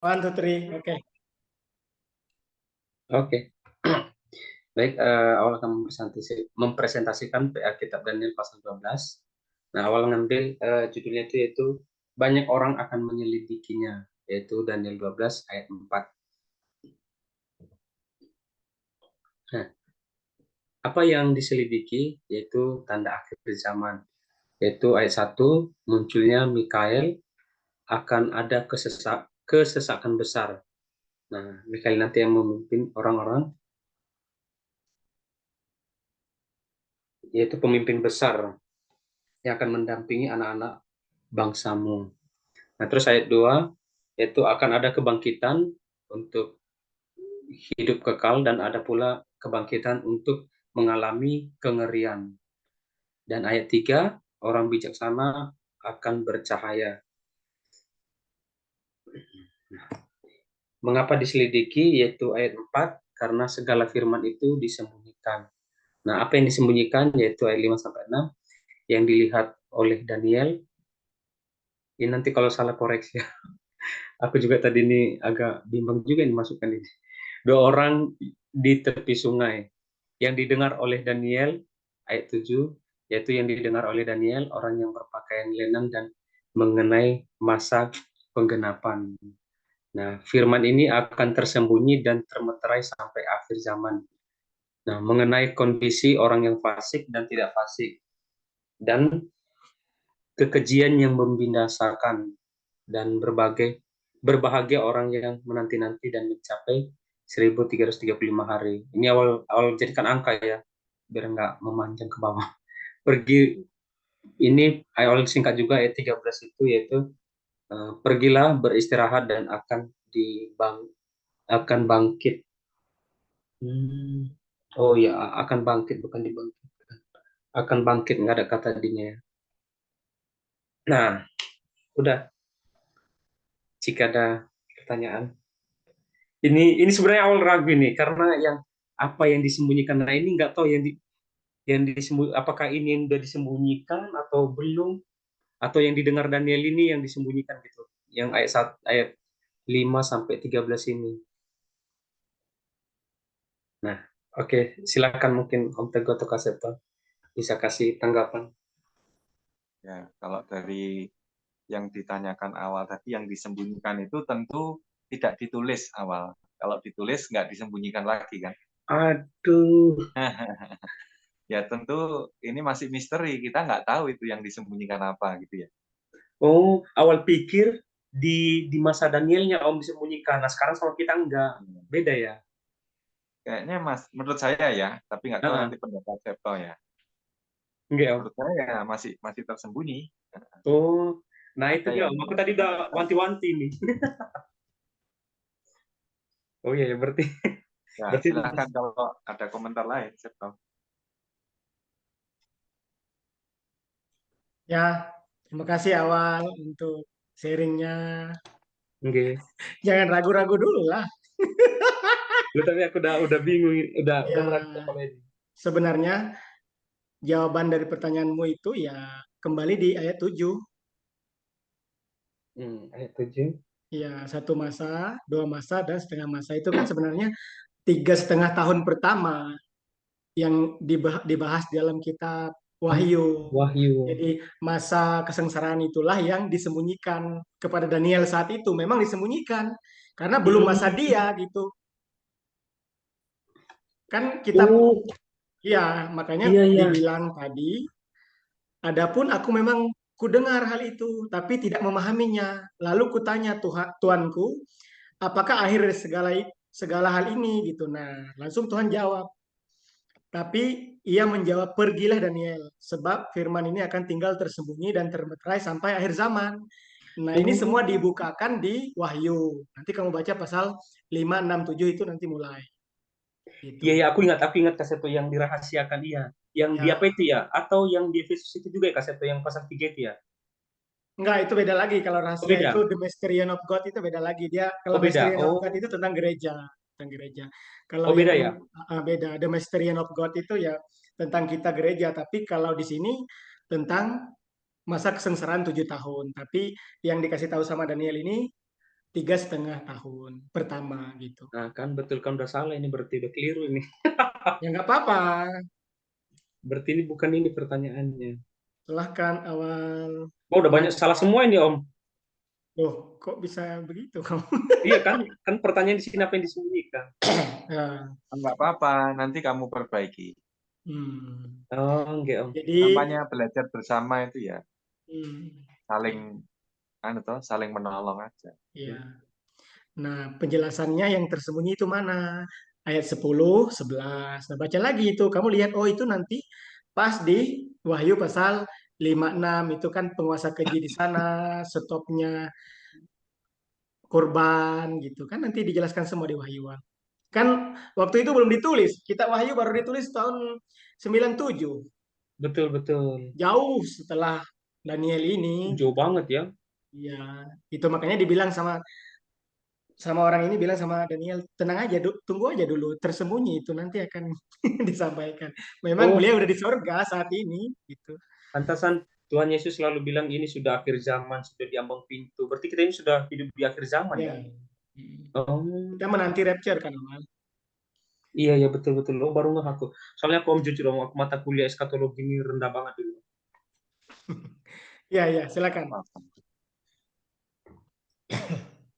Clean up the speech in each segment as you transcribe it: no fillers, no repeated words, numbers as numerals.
One, two, three. Oke. Oke, baik. Awal akan mempresentasikan PA Kitab Daniel pasal 12. Nah, awal ngambil judulnya itu yaitu banyak orang akan menyelidikinya, yaitu Daniel 12 ayat 4. Nah, apa yang diselidiki yaitu tanda akhir zaman, yaitu ayat 1, munculnya Mikael, akan ada kesesakan besar. Nah, Mikael nanti yang memimpin orang-orang, yaitu pemimpin besar yang akan mendampingi anak-anak bangsamu. Nah, terus ayat 2, yaitu akan ada kebangkitan untuk hidup kekal dan ada pula kebangkitan untuk mengalami kengerian. Dan ayat 3, orang bijaksana akan bercahaya. Mengapa diselidiki, yaitu ayat 4, karena segala firman itu disembunyikan. Nah, apa yang disembunyikan, yaitu ayat 5-6, yang dilihat oleh Daniel. Ini nanti kalau salah koreksi ya. Aku juga tadi ini agak bimbang juga yang dimasukkan ini. 2 orang di tepi sungai. Yang didengar oleh Daniel, ayat 7, yaitu yang didengar oleh Daniel, orang yang berpakaian lenan dan mengenai masa penggenapan. Nah, firman ini akan tersembunyi dan termeterai sampai akhir zaman. Nah, mengenai kondisi orang yang fasik dan tidak fasik, dan kekejian yang membinasakan, dan berbahagia orang yang menanti-nanti dan mencapai 1335 hari. Ini awal jadikan angka ya, biar nggak memanjang ke bawah. Pergi, ini awal singkat juga ayat 13 itu, yaitu pergilah beristirahat dan akan bangkit. Oh ya, akan bangkit, bukan dibangkit. Akan bangkit, nggak ada kata dinya ya. Nah, udah. Jika ada pertanyaan. Ini sebenarnya awal ragu nih, karena yang apa yang disembunyikan. Nah, ini nggak tahu yang apakah ini yang udah disembunyikan atau belum, atau yang didengar Daniel ini yang disembunyikan gitu. Yang ayat 5 sampai 13 ini. Nah, oke, silakan mungkin Om Teguh atau Kak Septo bisa kasih tanggapan. Ya, kalau dari yang ditanyakan awal tadi, yang disembunyikan itu tentu tidak ditulis awal. Kalau ditulis nggak disembunyikan lagi kan? Aduh. Ya tentu ini masih misteri, kita nggak tahu itu yang disembunyikan apa gitu ya. Oh, awal pikir di masa Danielnya Om disembunyikan. Nah, sekarang sama kita enggak. Beda ya? Kayaknya menurut saya ya, tapi nggak tahu nanti pendapat Septo ya. Enggak, Om. Menurut saya ya masih tersembunyi. Oh, nah itu Ada dia yang Om. Aku tadi udah wanti-wanti nih. Oh iya, ya berarti Ya, berarti silakan kalau ada komentar lain, Septo. Ya, terima kasih awal untuk sharingnya. enggak. Jangan ragu-ragu dulu lah. Lu tapi aku udah bingung, udah merasa Ya, kepala ini. sebenarnya jawaban dari pertanyaanmu itu ya kembali di ayat 7. Ayat 7. Ya, satu masa, dua masa, dan setengah masa itu kan sebenarnya 3,5 tahun pertama yang dibahas dalam kitab Wahyu. Wahyu. Jadi masa kesengsaraan itulah yang disembunyikan kepada Daniel saat itu. Memang disembunyikan karena belum masa dia gitu. Kan kitab, Oh, ya makanya iya iya. dibilang tadi, adapun aku memang kudengar hal itu, tapi tidak memahaminya. Lalu kutanya Tuanku, apakah akhir dari segala hal ini gitu. Nah, langsung Tuhan jawab. Tapi ia menjawab, pergilah Daniel, sebab firman ini akan tinggal tersembunyi dan termeterai sampai akhir zaman. Nah, ini semua Oh, dibukakan di Wahyu. Nanti kamu baca pasal 5, 6, 7 itu nanti mulai. iya Gitu. iya, aku aku ingat Kaseto yang dirahasiakan dia. Yang di apa Ya, itu ya? Atau yang di Efesus itu juga ya Kaseto yang pasal 3 itu ya? enggak, itu beda lagi. Kalau Oh rahasia itu beda. The Mysterion of God itu beda lagi. Dia kalau Oh beda. Mysterion of God Oh, itu tentang gereja, tentang gereja. Kalau oh yang beda ini ya? beda. The Mysterion of God itu ya tentang kita gereja, tapi kalau di sini tentang masa kesengsaraan 7 tahun. Tapi yang dikasih tahu sama Daniel ini 3,5 tahun pertama gitu. Nah, kan betul kan udah salah ini berarti udah keliru ini. Ya nggak apa-apa, Berarti ini bukan ini pertanyaannya. silahkan awal. Oh, udah banyak Nah, salah semua ini, Om. loh, kok bisa begitu kamu? Iya kan? Kan pertanyaan di sini apa yang disembunyikan? Nah, Enggak apa-apa, nanti kamu perbaiki. hmm. Oh, enggak, Om. Jadi, Namanya belajar bersama itu ya hmm, saling saling menolong aja. ya. Nah, penjelasannya yang tersembunyi itu mana? Ayat 10, 11. Nah, baca lagi itu. Kamu lihat, oh itu nanti pas di Wahyu pasal 5, 6. Itu kan penguasa keji di sana, stopnya korban gitu kan. Nanti dijelaskan semua di Wahyu. Kan waktu itu belum ditulis. Kita Wahyu baru ditulis tahun 97. Betul, betul. Jauh setelah Daniel ini. Jauh banget ya. Ya, itu makanya dibilang sama sama orang ini bilang sama Daniel, tenang aja, tunggu aja dulu, tersembunyi itu nanti akan disampaikan. Memang Oh, beliau udah di sorga saat ini, gitu. pantasan Tuhan Yesus selalu bilang ini sudah akhir zaman, sudah di ambang pintu. Berarti kita ini sudah hidup di akhir zaman Ya, ya? Oh, kita menanti rapture kan, Amal. iya, ya betul-betul. Oh, baru nggak aku. Soalnya aku Om jujur, Om, aku mata kuliah eskatologi ini rendah banget dulu. Ya, ya, Enggak silakan. apa-apa.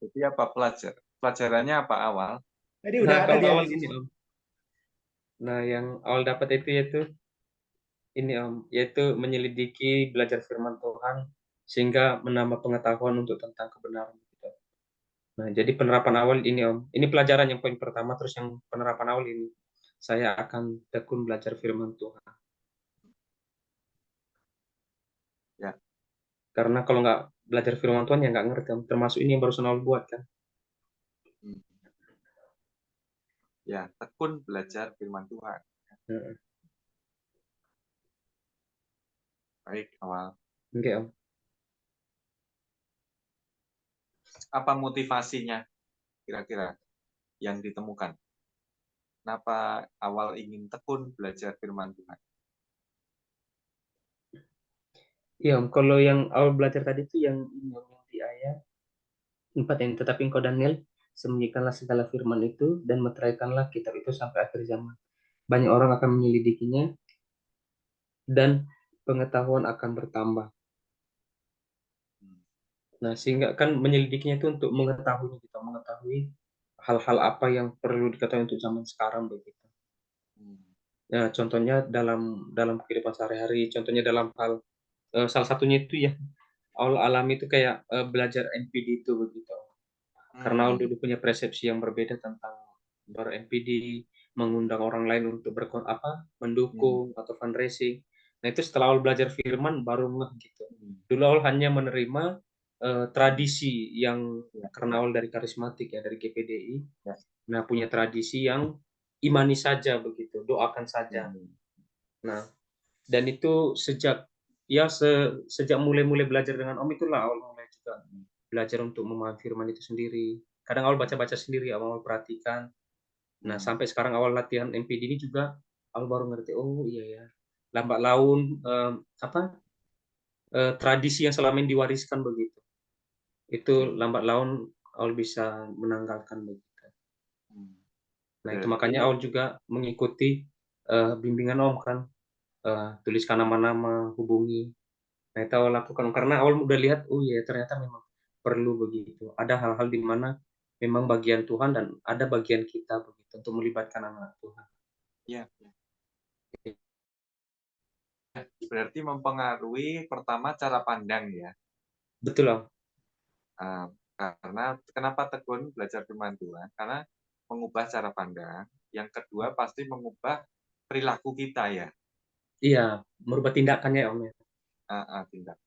Jadi apa pelajarannya apa awal? Tadi udah Nah, ada kalau dia awal di gini, situ. Om. Nah, yang awal dapat itu yaitu ini Om, yaitu menyelidiki belajar firman Tuhan sehingga menambah pengetahuan untuk tentang kebenaran kita. Nah, jadi penerapan awal ini Om, ini pelajaran yang poin pertama, terus yang penerapan awal ini saya akan tekun belajar firman Tuhan. Ya, Karena kalau nggak belajar firman Tuhan ya nggak ngerti Om. Termasuk ini yang baru awal buat kan. hmm, ya tekun belajar firman Tuhan. Heeh. Baik awal. Oke Om. Apa motivasinya kira-kira yang ditemukan? Kenapa awal ingin tekun belajar firman Tuhan? Iya Om, kalau yang awal belajar tadi itu yang ini Om, yang di ayat 4 yang tetapi engkau Daniel sembunyikanlah segala firman itu dan meteraikanlah kitab itu sampai akhir zaman. Banyak orang akan menyelidikinya dan pengetahuan akan bertambah. Hmm, Nah, sehingga kan menyelidikinya itu untuk mengetahui kita mengetahui hal-hal apa yang perlu diketahui untuk zaman sekarang begitu. hmm, Ya, contohnya dalam dalam kehidupan sehari-hari, contohnya dalam hal salah satunya itu ya awal alami itu kayak belajar NPD itu begitu. Karena awal hmm, dulu punya persepsi yang berbeda tentang ber-NPD, mengundang orang lain untuk hmm, mendukung atau fundraising. Nah, itu setelah awal belajar firman baru ngeh gitu. hmm. Dulu awal hanya menerima tradisi yang Ya, karena awal dari karismatik ya dari GPDI. ya, Nah, punya tradisi yang imani saja begitu, doakan ya, saja. ya. Nah, dan itu sejak mulai-mulai belajar dengan Om itulah awal mulai juga Hmm, belajar untuk memahami firman itu sendiri. Kadang awal baca-baca sendiri, awal perhatikan. Nah, hmm, sampai sekarang awal latihan MPD ini juga awal baru ngerti, oh iya ya. Lambat laun tradisi yang selama ini diwariskan begitu. Itu oke. lambat laun awal bisa menanggalkan begitu. Hmm. Nah, itu Berarti makanya awal juga mengikuti bimbingan Om kan, tuliskan nama-nama, hubungi. Nah, itu awal lakukan karena awal udah lihat, oh iya ternyata memang perlu begitu. Ada hal-hal di mana memang bagian Tuhan dan ada bagian kita begitu untuk melibatkan anak Tuhan. ya, berarti mempengaruhi pertama cara pandang ya. Betul Om. Ah, karena kenapa tekun belajar firman Tuhan? Karena mengubah cara pandang. Yang kedua pasti mengubah perilaku kita ya. Iya, merubah tindakannya Om ya. Tindak.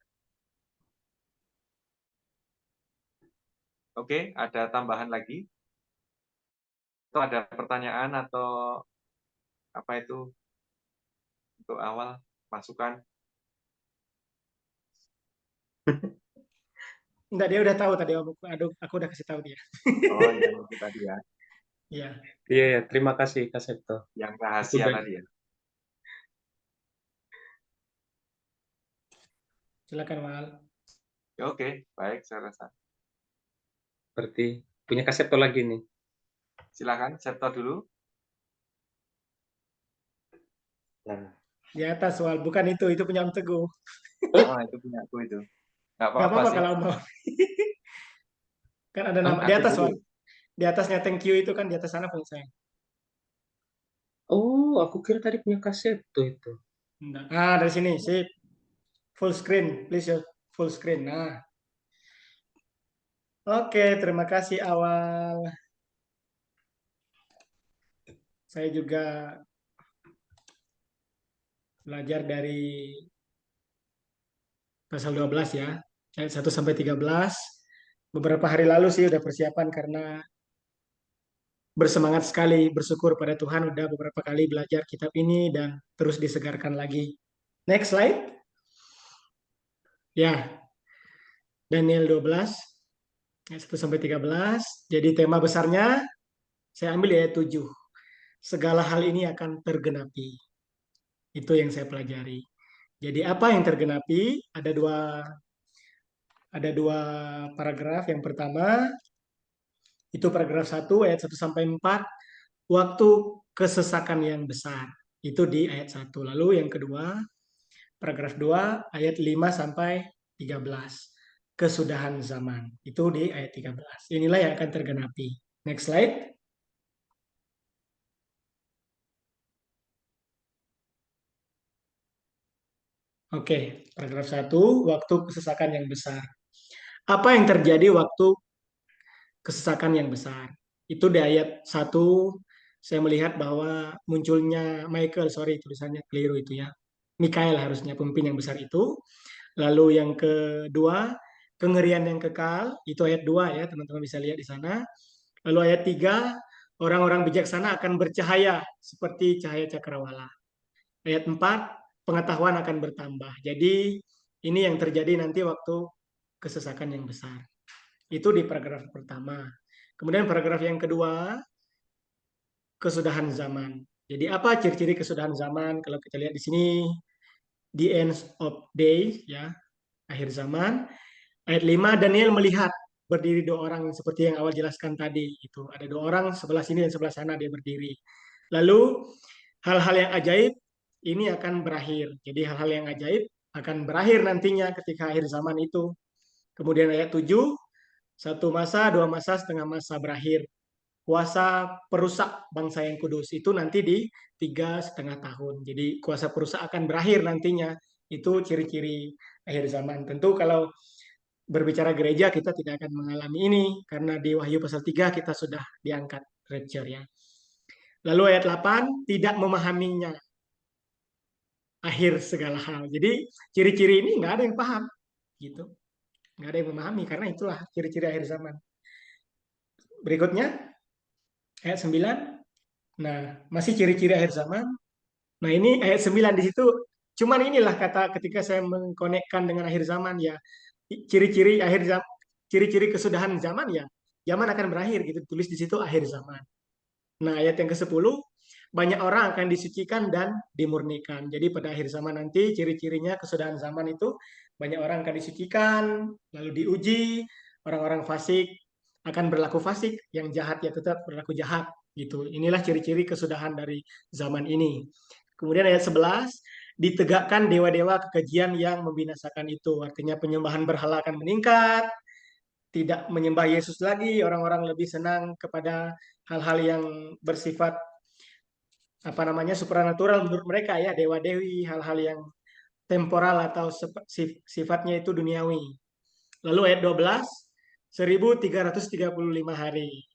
Oke, ada tambahan lagi? Atau ada pertanyaan atau apa itu untuk awal masukan? Enggak, dia udah tahu tadi, Om. Aduh, aku udah kasih tahu dia. Oh, yang itu tadi ya, Ya, Iya, ya, terima kasih Kak Septo. yang Itu rahasia udah tadi ya. silakan, Mal. Ya, oke, baik saya rasa. Berarti punya Kak Septo lagi nih. Silakan, Septo dulu. Nah, Di atas soal, bukan itu punya Om Teguh. Oh, itu punya aku itu. Nggak Gak apa-apa apa-apa sih. kalau mau. Kan ada Om, nama di aku atas dulu. soal. Di atasnya thank you itu kan di atas sana punya saya. oh, aku kira tadi punya Kak Septo itu. Enggak. Ah, dari sini sip. Full screen, please ya. Full screen. Nah, oke, terima kasih awal. Saya juga belajar dari pasal 12 ya. Ayat 1 sampai 13. Beberapa hari lalu sih udah persiapan karena bersemangat sekali bersyukur pada Tuhan udah beberapa kali belajar kitab ini dan terus disegarkan lagi. Next slide. Ya, Daniel 12 ayat 1 sampai 13. Jadi tema besarnya saya ambil ayat 7. Segala hal ini akan tergenapi. Itu yang saya pelajari. Jadi apa yang tergenapi? Ada dua paragraf. Yang pertama itu paragraf 1 ayat 1 sampai 4, waktu kesesakan yang besar. Itu di ayat 1. Lalu yang kedua, paragraf 2 ayat 5 sampai 13. Kesudahan zaman. Itu di ayat 13. Inilah yang akan tergenapi. Next slide. Oke, paragraf 1, waktu kesesakan yang besar. Apa yang terjadi waktu kesesakan yang besar? Itu di ayat 1, saya melihat bahwa munculnya Michael, sorry tulisannya keliru itu ya. Mikael harusnya pemimpin yang besar itu. Lalu yang kedua, kengerian yang kekal, itu ayat 2 ya, teman-teman bisa lihat di sana. Lalu ayat 3, orang-orang bijaksana akan bercahaya seperti cahaya cakrawala. Ayat 4, pengetahuan akan bertambah. Jadi ini yang terjadi nanti waktu kesesakan yang besar. Itu di paragraf pertama. Kemudian paragraf yang kedua, kesudahan zaman. Jadi apa ciri-ciri kesudahan zaman? Kalau kita lihat di sini, the end of days, ya, akhir zaman. Ayat 5, Daniel melihat berdiri dua orang seperti yang awal jelaskan tadi. Itu ada dua orang sebelah sini dan sebelah sana dia berdiri. Lalu hal-hal yang ajaib ini akan berakhir. Jadi hal-hal yang ajaib akan berakhir nantinya ketika akhir zaman itu. Kemudian ayat 7, satu masa, dua masa, setengah masa berakhir. Kuasa perusak bangsa yang kudus itu nanti di 3,5 tahun. Jadi kuasa perusak akan berakhir nantinya. Itu ciri-ciri akhir zaman. Tentu kalau berbicara gereja kita tidak akan mengalami ini karena di Wahyu pasal 3 kita sudah diangkat rapture ya. Lalu ayat 8, tidak memahaminya akhir segala hal. Jadi ciri-ciri ini nggak ada yang paham gitu. Nggak ada yang memahami karena itulah ciri-ciri akhir zaman. Berikutnya ayat 9. Nah, masih ciri-ciri akhir zaman. Nah, ini ayat 9 di situ. Cuman inilah kata ketika saya mengkonekkan dengan akhir zaman ya. Ciri-ciri akhir zaman, ciri-ciri kesudahan zaman ya. Zaman akan berakhir gitu. Tulis di situ akhir zaman. Nah, ayat yang ke-10, banyak orang akan disucikan dan dimurnikan. Jadi pada akhir zaman nanti ciri-cirinya kesudahan zaman itu banyak orang akan disucikan, lalu diuji, orang-orang fasik akan berlaku fasik, yang jahat ya tetap berlaku jahat gitu. Inilah ciri-ciri kesudahan dari zaman ini. Kemudian ayat 11, ditegakkan dewa-dewa kekejian yang membinasakan itu. Artinya penyembahan berhala akan meningkat, tidak menyembah Yesus lagi, orang-orang lebih senang kepada hal-hal yang bersifat apa namanya supranatural menurut mereka ya, dewa-dewi, hal-hal yang temporal atau sifatnya itu duniawi. Lalu ayat 12, 1335 hari.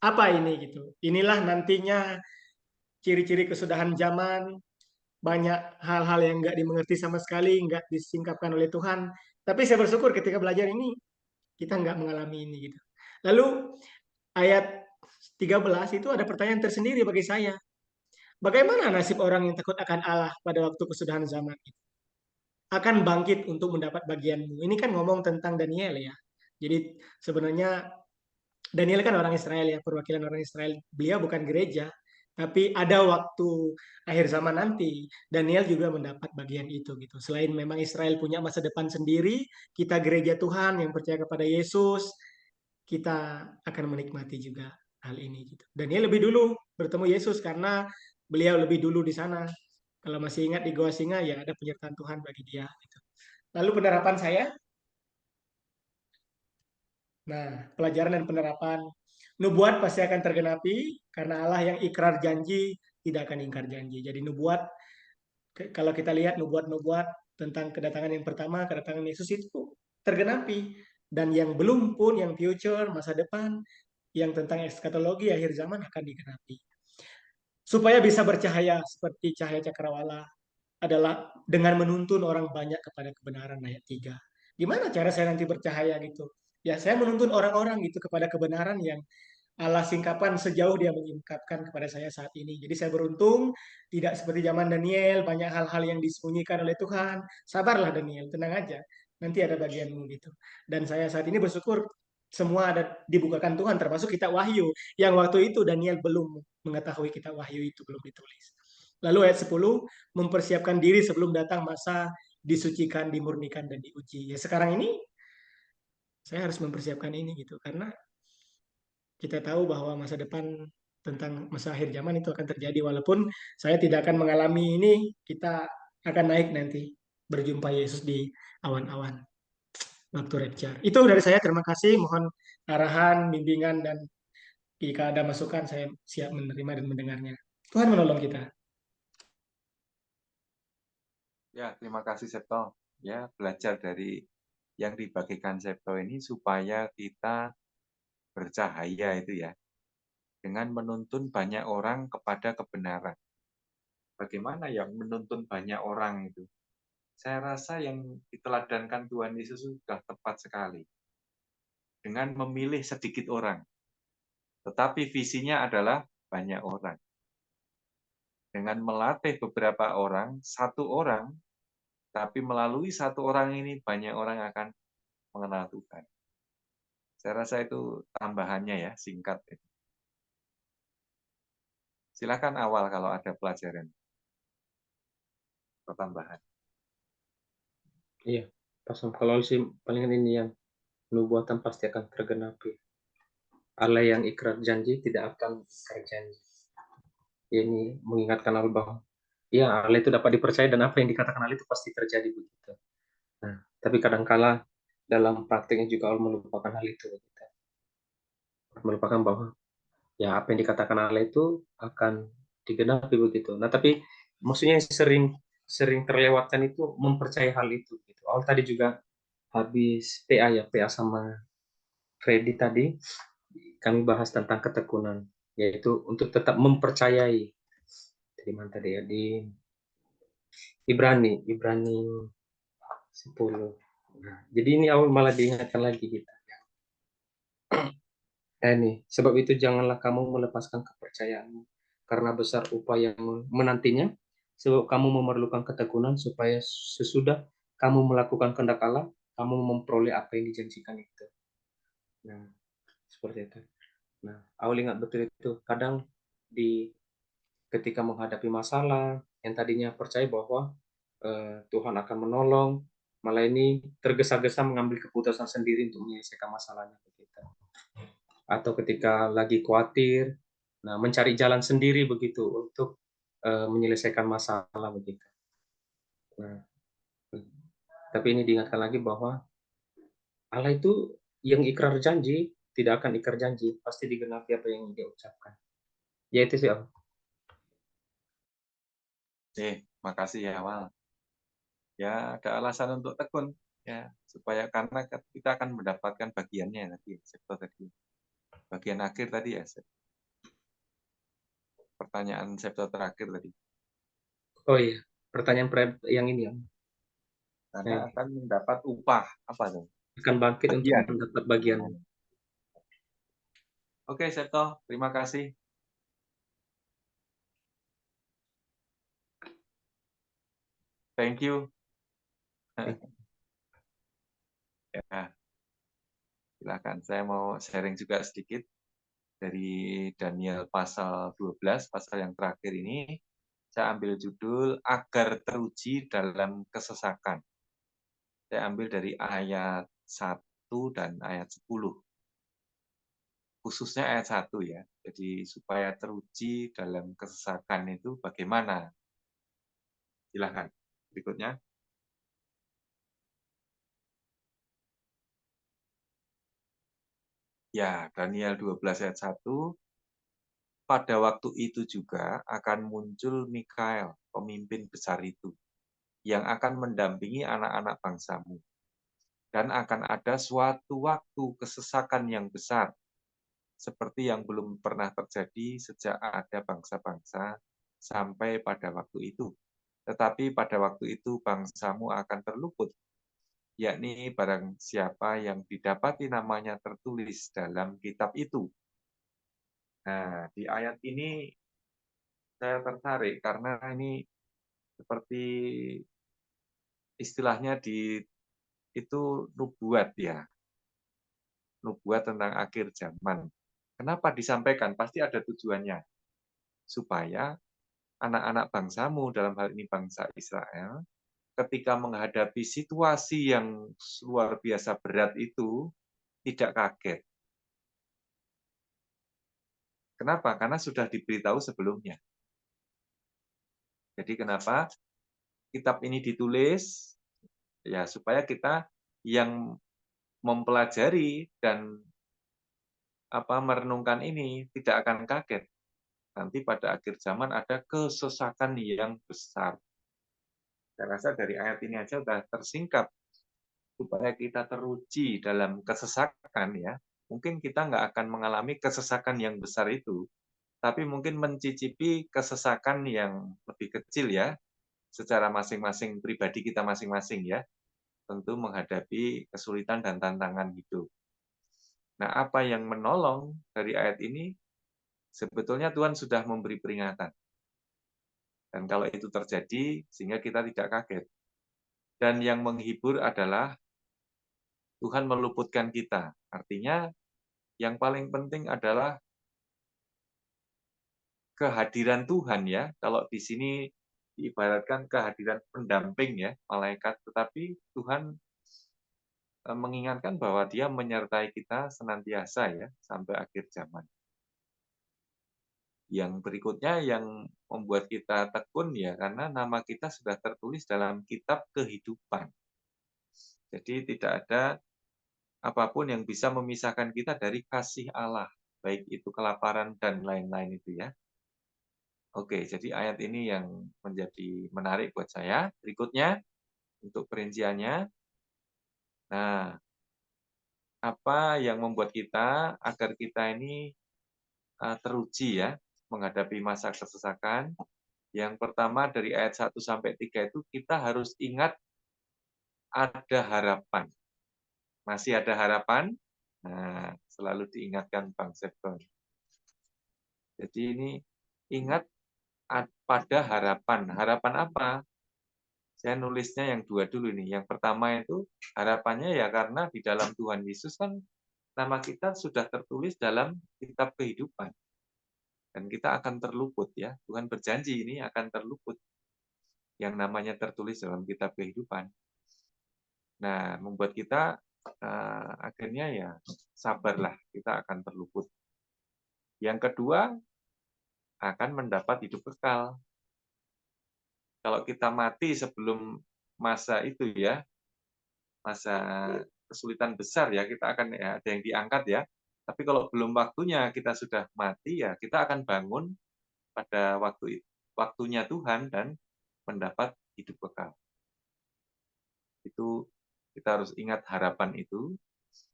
Apa ini gitu? Inilah nantinya ciri-ciri kesudahan zaman, banyak hal-hal yang nggak dimengerti sama sekali, nggak disingkapkan oleh Tuhan. Tapi saya bersyukur ketika belajar ini, kita nggak mengalami ini gitu. Lalu ayat 13 itu ada pertanyaan tersendiri bagi saya. Bagaimana nasib orang yang takut akan Allah pada waktu kesudahan zaman itu? Akan bangkit untuk mendapat bagianmu. Ini kan ngomong tentang Daniel ya. Jadi sebenarnya Daniel kan orang Israel ya, perwakilan orang Israel. Beliau bukan gereja, tapi ada waktu akhir zaman nanti Daniel juga mendapat bagian itu gitu. Selain memang Israel punya masa depan sendiri, kita gereja Tuhan yang percaya kepada Yesus, kita akan menikmati juga hal ini gitu. Daniel lebih dulu bertemu Yesus karena beliau lebih dulu di sana. Kalau masih ingat di Goa Singa ya ada penyertaan Tuhan bagi dia gitu. Lalu penerapan saya, nah pelajaran dan penerapan nubuat pasti akan tergenapi karena Allah yang ikrar janji tidak akan ingkar janji. Jadi nubuat kalau kita lihat nubuat-nubuat tentang kedatangan yang pertama, kedatangan Yesus itu tergenapi. Dan yang belum pun, yang future, masa depan, yang tentang eskatologi akhir zaman akan digenapi. Supaya bisa bercahaya seperti cahaya cakrawala adalah dengan menuntun orang banyak kepada kebenaran ayat 3. Gimana cara saya nanti bercahaya gitu? Ya saya menuntun orang-orang gitu kepada kebenaran yang Allah singkapkan sejauh dia menyingkapkan kepada saya saat ini. Jadi saya beruntung, tidak seperti zaman Daniel, banyak hal-hal yang disembunyikan oleh Tuhan. Sabarlah Daniel, tenang aja. Nanti ada bagianmu gitu. Dan saya saat ini bersyukur semua ada dibukakan Tuhan, termasuk kitab Wahyu. Yang waktu itu Daniel belum mengetahui kitab Wahyu itu, belum ditulis. Lalu ayat 10, mempersiapkan diri sebelum datang masa disucikan, dimurnikan, dan diuji. Ya sekarang ini saya harus mempersiapkan ini gitu, karena kita tahu bahwa masa depan tentang masa akhir zaman itu akan terjadi walaupun saya tidak akan mengalami ini, kita akan naik nanti berjumpa Yesus di awan-awan waktu rapture. Itu dari saya, terima kasih, mohon arahan, bimbingan, dan jika ada masukan saya siap menerima dan mendengarnya. Tuhan menolong kita. Ya, terima kasih Septo. Ya, belajar dari yang dibagikan Septo ini supaya kita bercahaya itu ya, dengan menuntun banyak orang kepada kebenaran. Bagaimana yang menuntun banyak orang itu? Saya rasa yang diteladankan Tuhan Yesus sudah tepat sekali. Dengan memilih sedikit orang. Tetapi visinya adalah banyak orang. Dengan melatih beberapa orang, satu orang, tapi melalui satu orang ini banyak orang akan mengenal Tuhan. Saya rasa itu tambahannya ya, singkat. Silakan awal kalau ada pelajaran atau tambahan. Iya, pasal kalau sih paling ini yang nubuatan pasti akan tergenapi. Allah yang ikrar janji tidak akan ingkar janji. Ini mengingatkan Allah bahwa ya Allah itu dapat dipercaya dan apa yang dikatakan Allah itu pasti terjadi begitu. Nah, tapi kadangkala dalam praktiknya juga Allah melupakan hal itu begitu. Melupakan bahwa ya apa yang dikatakan Allah itu akan digenapi begitu. Nah, tapi maksudnya yang sering terlewatkan itu mempercayai hal itu gitu. Allah tadi juga habis PA sama Freddy tadi kami bahas tentang ketekunan, yaitu untuk tetap mempercayai. Di mana tadi ya, di Ibrani 10. Nah, jadi ini awal malah diingatkan lagi kita. Ini sebab itu janganlah kamu melepaskan kepercayaanmu karena besar upaya menantinya, sebab kamu memerlukan ketekunan supaya sesudah kamu melakukan kehendak Allah, kamu memperoleh apa yang dijanjikan itu. Nah, seperti itu. Nah, awal ingat betul itu. Kadang ketika menghadapi masalah, yang tadinya percaya bahwa Tuhan akan menolong, malah ini tergesa-gesa mengambil keputusan sendiri untuk menyelesaikan masalahnya kita. Atau ketika lagi khawatir, nah mencari jalan sendiri begitu untuk menyelesaikan masalah begitu. Nah, tapi ini diingatkan lagi bahwa Allah itu yang ikrar janji tidak akan ikrar janji, pasti digenapi apa yang dia ucapkan. Ya itu sih. Makasih ya Awal. Ya, ada alasan untuk tekun ya, supaya karena kita akan mendapatkan bagiannya nanti, sektor tadi. Bagian akhir tadi ya. Pertanyaan sektor terakhir tadi. Oh iya, pertanyaan yang ini ya. Karena akan mendapat upah apa dong? Akan bangkit Bagian. untuk mendapat bagian. Oke, Septo, terima kasih. Thank you. Ya, silakan. Saya mau sharing juga sedikit dari Daniel pasal 12, pasal yang terakhir ini. Saya ambil judul agar teruji dalam kesesakan. Saya ambil dari ayat 1 dan ayat 10. khususnya ayat 1 ya. Jadi supaya teruji dalam kesesakan itu bagaimana? Silahkan. Berikutnya. Ya, Daniel 12 ayat 1. Pada waktu itu juga akan muncul Mikael, pemimpin besar itu, yang akan mendampingi anak-anak bangsamu. Dan akan ada suatu waktu kesesakan yang besar, seperti yang belum pernah terjadi sejak ada bangsa-bangsa sampai pada waktu itu. Tetapi pada waktu itu bangsamu akan terluput, yakni barang siapa yang didapati namanya tertulis dalam kitab itu. Nah, di ayat ini saya tertarik karena ini seperti istilahnya itu nubuat ya, nubuat tentang akhir zaman. Kenapa disampaikan? Pasti ada tujuannya, supaya anak-anak bangsamu, dalam hal ini bangsa Israel, ketika menghadapi situasi yang luar biasa berat itu, tidak kaget. Kenapa? Karena sudah diberitahu sebelumnya. Jadi kenapa kitab ini ditulis? Ya, supaya kita yang mempelajari dan merenungkan ini tidak akan kaget. Nanti pada akhir zaman ada kesesakan yang besar. Saya rasa dari ayat ini aja sudah tersingkap supaya kita teruji dalam kesesakan ya. Mungkin kita nggak akan mengalami kesesakan yang besar itu, tapi mungkin mencicipi kesesakan yang lebih kecil ya, secara masing-masing pribadi kita masing-masing ya, tentu menghadapi kesulitan dan tantangan hidup. Nah, apa yang menolong dari ayat ini? Sebetulnya Tuhan sudah memberi peringatan. Dan kalau itu terjadi, sehingga kita tidak kaget. Dan yang menghibur adalah Tuhan meluputkan kita. Artinya, yang paling penting adalah kehadiran Tuhan ya. Kalau di sini diibaratkan kehadiran pendamping ya, malaikat. Tetapi Tuhan mengingatkan bahwa Dia menyertai kita senantiasa ya, sampai akhir zaman. Yang berikutnya yang membuat kita tekun ya, karena nama kita sudah tertulis dalam kitab kehidupan. Jadi tidak ada apapun yang bisa memisahkan kita dari kasih Allah, baik itu kelaparan dan lain-lain itu ya. Oke, jadi ayat ini yang menjadi menarik buat saya. Berikutnya, untuk perinciannya. Nah, apa yang membuat kita agar kita ini teruji ya, menghadapi masa kesesakan. Yang pertama dari ayat 1 sampai 3 itu kita harus ingat ada harapan. Masih ada harapan? Nah, selalu diingatkan Bang Septon. Jadi ini ingat pada harapan. Harapan apa? Saya nulisnya yang dua dulu nih. Yang pertama itu harapannya ya karena di dalam Tuhan Yesus kan nama kita sudah tertulis dalam kitab kehidupan. Dan kita akan terluput ya. Tuhan berjanji ini akan terluput. Yang namanya tertulis dalam kitab kehidupan. Nah, membuat kita akhirnya ya sabarlah, kita akan terluput. Yang kedua, akan mendapat hidup kekal. Kalau kita mati sebelum masa itu ya, masa kesulitan besar ya, kita akan ya, ada yang diangkat ya. Tapi kalau belum waktunya kita sudah mati ya, kita akan bangun pada waktunya Tuhan dan mendapat hidup kekal. Itu kita harus ingat harapan itu.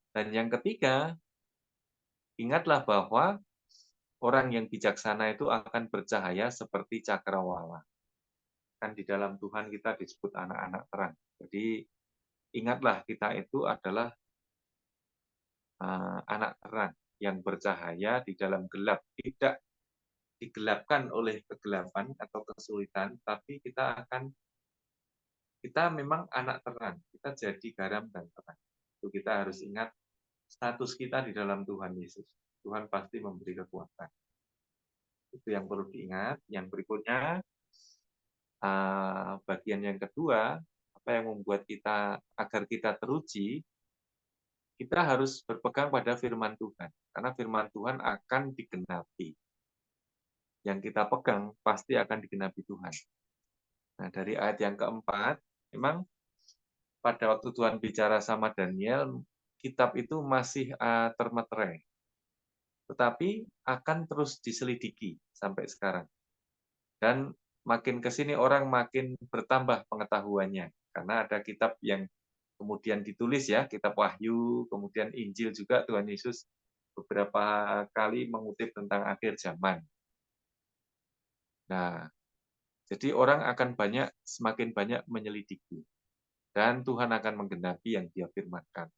Dan yang ketiga, ingatlah bahwa orang yang bijaksana itu akan bercahaya seperti cakrawala. Kan di dalam Tuhan kita disebut anak-anak terang. Jadi ingatlah kita itu adalah anak terang yang bercahaya di dalam gelap. Tidak digelapkan oleh kegelapan atau kesulitan, tapi kita memang anak terang. Kita jadi garam dan terang. Itu kita harus ingat status kita di dalam Tuhan Yesus. Tuhan pasti memberi kekuatan. Itu yang perlu diingat. Yang berikutnya, bagian yang kedua, apa yang membuat kita agar kita teruji, kita harus berpegang pada firman Tuhan, karena firman Tuhan akan digenapi. Yang kita pegang pasti akan digenapi Tuhan. Nah, dari ayat yang keempat, memang pada waktu Tuhan bicara sama Daniel, kitab itu masih termeterai, tetapi akan terus diselidiki sampai sekarang. Dan makin ke sini orang makin bertambah pengetahuannya, karena ada kitab yang kemudian ditulis ya, kitab Wahyu, kemudian Injil juga Tuhan Yesus beberapa kali mengutip tentang akhir zaman. Nah, jadi orang akan semakin banyak menyelidiki. Dan Tuhan akan menggenapi yang Dia firmankan.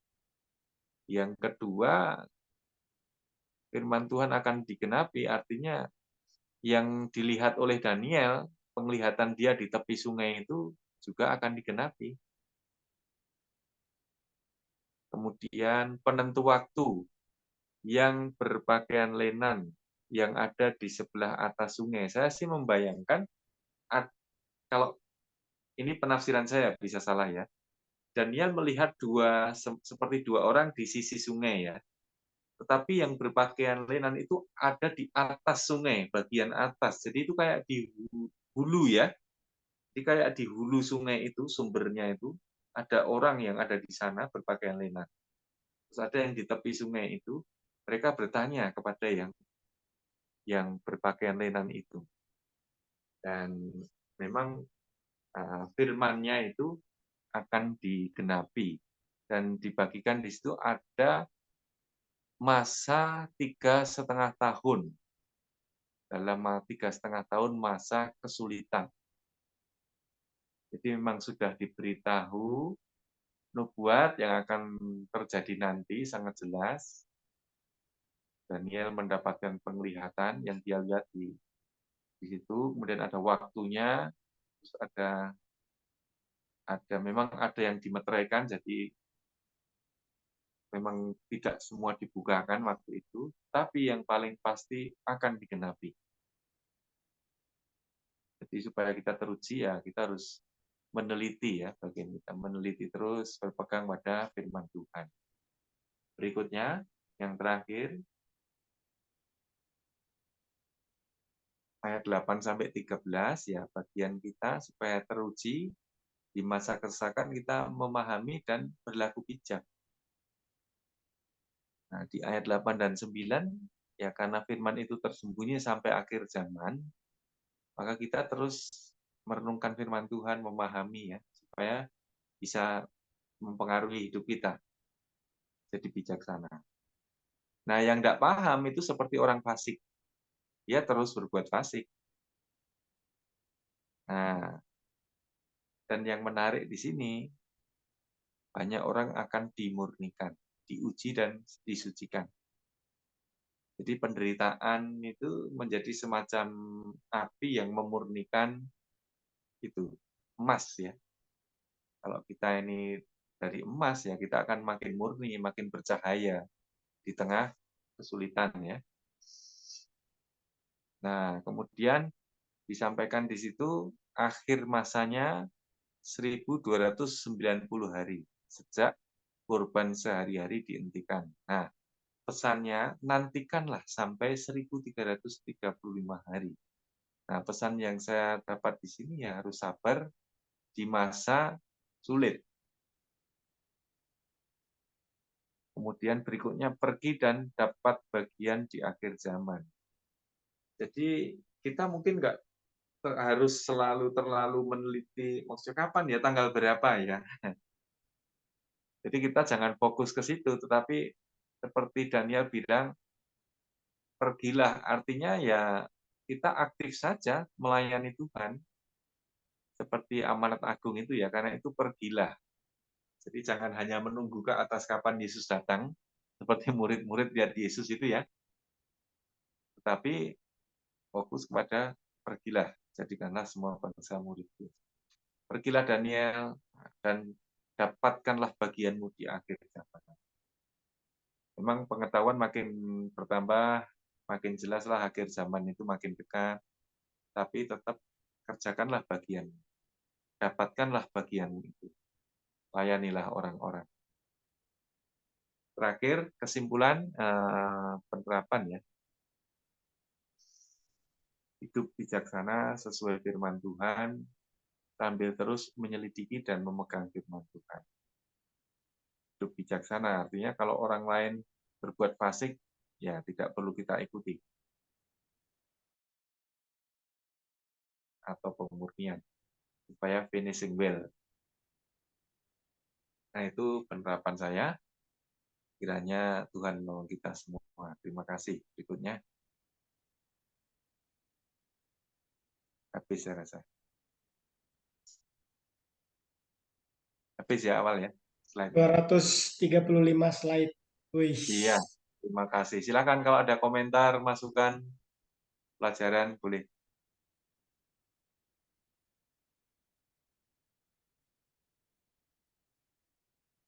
Yang kedua, firman Tuhan akan digenapi, artinya yang dilihat oleh Daniel, penglihatan dia di tepi sungai itu juga akan digenapi. Kemudian penentu waktu yang berpakaian lenan yang ada di sebelah atas sungai. Saya sih membayangkan, kalau ini penafsiran saya, bisa salah ya, Daniel melihat seperti dua orang di sisi sungai ya. Tetapi yang berpakaian lenan itu ada di atas sungai, bagian atas. Jadi itu kayak di hulu ya. Jadi kayak di hulu sungai itu, sumbernya itu, ada orang yang ada di sana berpakaian lenan. Terus ada yang di tepi sungai itu, mereka bertanya kepada yang berpakaian lenan itu. Dan memang firman-Nya itu akan digenapi. Dan dibagikan di situ ada masa 3,5 tahun. Dalam 3,5 tahun masa kesulitan. Jadi memang sudah diberitahu nubuat yang akan terjadi nanti sangat jelas. Daniel mendapatkan penglihatan yang dia lihat di situ, kemudian ada waktunya, terus memang ada yang dimeteraikan, jadi memang tidak semua dibukakan waktu itu, tapi yang paling pasti akan digenapi. Jadi supaya kita teruji ya, kita harus meneliti ya, bagian kita meneliti terus, berpegang pada firman Tuhan. Berikutnya, yang terakhir, ayat 8-13 ya, bagian kita supaya teruji di masa kesesakan kita memahami dan berlaku bijak. Nah, di ayat 8 dan 9 ya, karena firman itu tersembunyi sampai akhir zaman, maka kita terus merenungkan firman Tuhan, memahami ya, supaya bisa mempengaruhi hidup kita jadi bijaksana. Nah, yang tidak paham itu seperti orang fasik. Dia terus berbuat fasik. Nah, dan yang menarik di sini, banyak orang akan dimurnikan, diuji dan disucikan. Jadi penderitaan itu menjadi semacam api yang memurnikan itu, emas ya. Kalau kita ini dari emas ya, kita akan makin murni, makin bercahaya di tengah kesulitan ya. Nah, kemudian disampaikan di situ akhir masanya 1290 hari sejak kurban sehari-hari dihentikan. Nah, pesannya nantikanlah sampai 1335 hari. Nah, pesan yang saya dapat di sini ya harus sabar di masa sulit. Kemudian berikutnya pergi dan dapat bagian di akhir zaman. Jadi kita mungkin nggak harus terlalu meneliti maksudnya kapan ya, tanggal berapa ya. Jadi kita jangan fokus ke situ, tetapi seperti Daniel bilang, pergilah. Artinya ya kita aktif saja melayani Tuhan, seperti amanat agung itu ya, karena itu pergilah. Jadi jangan hanya menunggu ke atas kapan Yesus datang, seperti murid-murid lihat Yesus itu ya, tetapi fokus kepada pergilah, jadikanlah semua bangsa muridku. Pergilah Daniel, dan dapatkanlah bagianmu di akhir zaman. Memang pengetahuan makin bertambah, makin jelaslah akhir zaman itu makin dekat, tapi tetap kerjakanlah bagian, dapatkanlah bagianmu itu, layanilah orang-orang. Terakhir, kesimpulan penerapan ya. Hidup bijaksana sesuai firman Tuhan, sambil terus menyelidiki dan memegang firman Tuhan. Hidup bijaksana artinya kalau orang lain berbuat fasik, ya tidak perlu kita ikuti. Atau pemurnian, supaya finishing well. Nah, itu penerapan saya. Kiranya Tuhan menolong kita semua. Terima kasih. Berikutnya. Habis saya rasa. Habis ya awal ya. Slide. 235 slide. Wih. Iya, terima kasih. Silakan kalau ada komentar, masukan, pelajaran, boleh